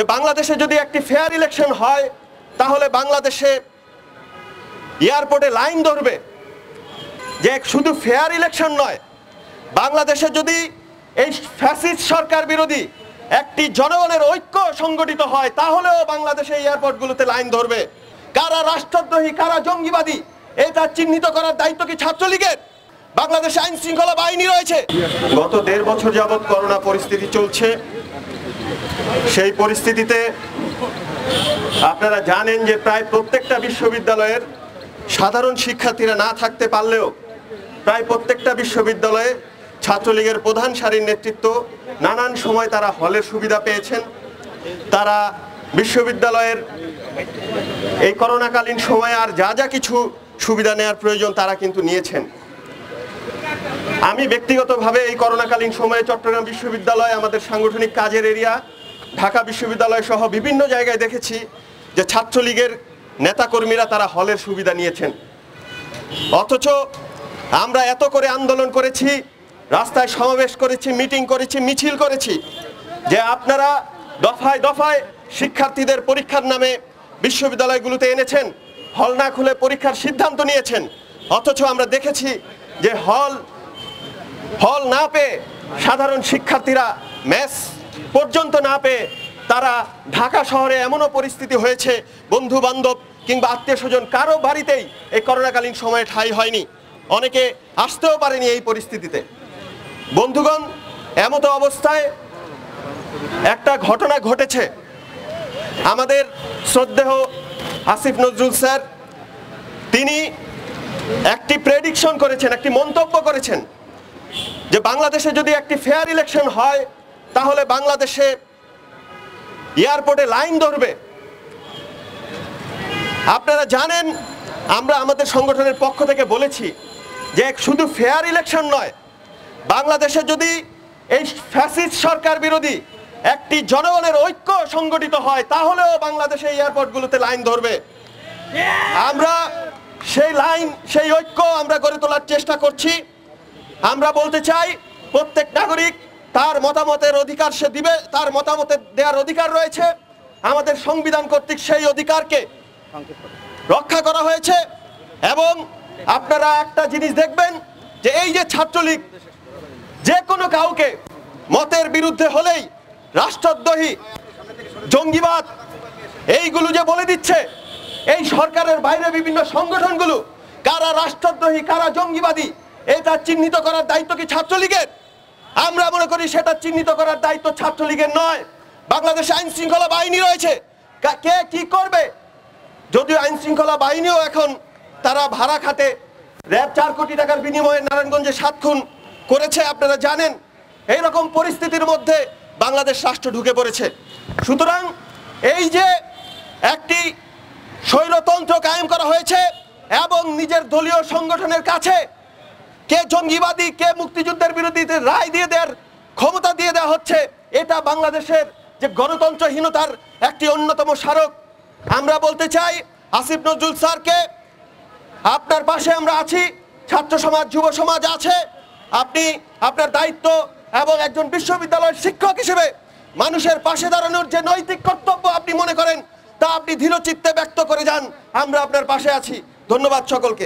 যে বাংলাদেশে যদি একটি ফেয়ার ইলেকশন হয় তাহলে বাংলাদেশে এয়ারপোর্টে লাইন ধরবে। যে শুধু ফেয়ার ইলেকশন নয়, বাংলাদেশে যদি এই ফ্যাসিস্ট সরকার বিরোধী একটি জনগণের ঐক্য সংগঠিত হয় তাহলেও বাংলাদেশে এয়ারপোর্টগুলোতে লাইন ধরবে। কারা রাষ্ট্রদ্রোহী, কারা জঙ্গিবাদী, এটা চিহ্নিত করার দায়িত্ব কি ছাত্রলীগের? বাংলাদেশে আইন শৃঙ্খলা বাহিনী রয়েছে। গত 1.5 বছর যাবৎ করোনা পরিস্থিতি চলছে। সেই পরিস্থিতিতে আপনারা জানেন যে প্রায় প্রত্যেকটা বিশ্ববিদ্যালয়ের সাধারণ শিক্ষার্থীরা না থাকতে পারলেও প্রায় প্রত্যেকটা বিশ্ববিদ্যালয়ে ছাত্রলীগের প্রধান সারির নেতৃত্ব নানান সময় তারা হলের সুবিধা পেয়েছেন। তারা বিশ্ববিদ্যালয়ের এই করোনাকালীন সময়ে আর যা যা কিছু সুবিধা নেওয়ার প্রয়োজন তারা কিন্তু নিয়েছেন। আমি ব্যক্তিগতভাবে এই করোনাকালীন সময়ে চট্টগ্রাম বিশ্ববিদ্যালয়, আমাদের সাংগঠনিক কাজের এরিয়া, ঢাকা বিশ্ববিদ্যালয় সহ বিভিন্ন জায়গায় দেখেছি যে ছাত্রলীগের নেতাকর্মীরা তারা হলের সুবিধা নিয়েছেন। অথচ আমরা এত করে আন্দোলন করেছি, রাস্তায় সমাবেশ করেছি, মিটিং করেছি, মিছিল করেছি যে আপনারা দফায় দফায় শিক্ষার্থীদের পরীক্ষার নামে বিশ্ববিদ্যালয়গুলোতে এনেছেন, হল না খুলে পরীক্ষার সিদ্ধান্ত নিয়েছেন। অথচ আমরা দেখেছি যে হল না পেয়ে সাধারণ শিক্ষার্থীরা মেস পর্যন্ত না পেয়ে তারা ঢাকা শহরে এমনও পরিস্থিতি হয়েছে বন্ধু বান্ধব কিংবা আত্মীয় স্বজন কারো বাড়িতেই এই করোনাকালীন সময়ে ঠাঁই হয়নি, অনেকে আসতেও পারেনি। এই পরিস্থিতিতে বন্ধুগণ, এমতো অবস্থায় একটা ঘটনা ঘটেছে। আমাদের শ্রদ্ধেয় আসিফ নজরুল স্যার তিনি একটি প্রেডিকশন করেছেন, একটি মন্তব্য করেছেন যে বাংলাদেশে যদি একটি ফেয়ার ইলেকশন হয় তাহলে বাংলাদেশে এয়ারপোর্টে লাইন ধরবে। আপনারা জানেন আমরা আমাদের সংগঠনের পক্ষ থেকে বলেছি যে শুধু ফেয়ার ইলেকশন নয়, বাংলাদেশে যদি এই ফ্যাসিস্ট সরকার বিরোধী একটি জনগণের ঐক্য সংগঠিত হয় তাহলেও বাংলাদেশে এয়ারপোর্টগুলোতে লাইন ধরবে। আমরা সেই ঐক্য আমরা গড়ে তোলার চেষ্টা করছি। আমরা বলতে চাই প্রত্যেক নাগরিক তার মতামতের অধিকার সে দিবে, তার মতামতের দেওয়ার অধিকার রয়েছে। আমাদের সংবিধান কর্তৃক সেই অধিকারকে রক্ষা করা হয়েছে। এবং আপনারা একটা জিনিস দেখবেন যে এই যে ছাত্রলীগ যে কোনো কাউকে মতের বিরুদ্ধে হলেই রাষ্ট্রদ্রোহী, জঙ্গিবাদ এইগুলো যে বলে দিচ্ছে, এই সরকারের বাইরে বিভিন্ন সংগঠনগুলো কারা রাষ্ট্রদ্রোহী, কারা জঙ্গিবাদী, এটা চিহ্নিত করার দায়িত্ব কি ছাত্রলীগের? আমরা মনে করি সেটা চিহ্নিত করার দায়িত্ব ছাত্রলীগের নয়। বাংলাদেশে আইন শৃঙ্খলা বাহিনী রয়েছে, কে কি করবে? যদিও আইন শৃঙ্খলা বাহিনীও এখন তারা ভাড়া খাটে, র্যাব 4 কোটি টাকার বিনিময়ে নারায়ণগঞ্জে 7 খুন করেছে, আপনারা জানেন। এইরকম পরিস্থিতির মধ্যে বাংলাদেশ রাষ্ট্র ঢুকে পড়েছে। সুতরাং এই যে একটি স্বৈরতন্ত্র কায়েম করা হয়েছে এবং নিজের দলীয় সংগঠনের কাছে কে জঙ্গিবাদী, কে মুক্তিযুদ্ধের বিরোধীতে রায় দিয়ে দেওয়ার ক্ষমতা দিয়ে দেওয়া হচ্ছে, এটা বাংলাদেশের যে গণতন্ত্রহীনতার একটি অন্যতম স্মারক। আমরা বলতে চাই আসিফ নজরুল স্যারকে, আপনার পাশে আমরা আছি, ছাত্র সমাজ, যুব সমাজ আছে। আপনি আপনার দায়িত্ব এবং একজন বিশ্ববিদ্যালয়ের শিক্ষক হিসেবে মানুষের পাশে দাঁড়ানোর যে নৈতিক কর্তব্য আপনি মনে করেন তা আপনি দৃঢ়চিত্তে ব্যক্ত করে যান। আমরা আপনার পাশে আছি। ধন্যবাদ সকলকে।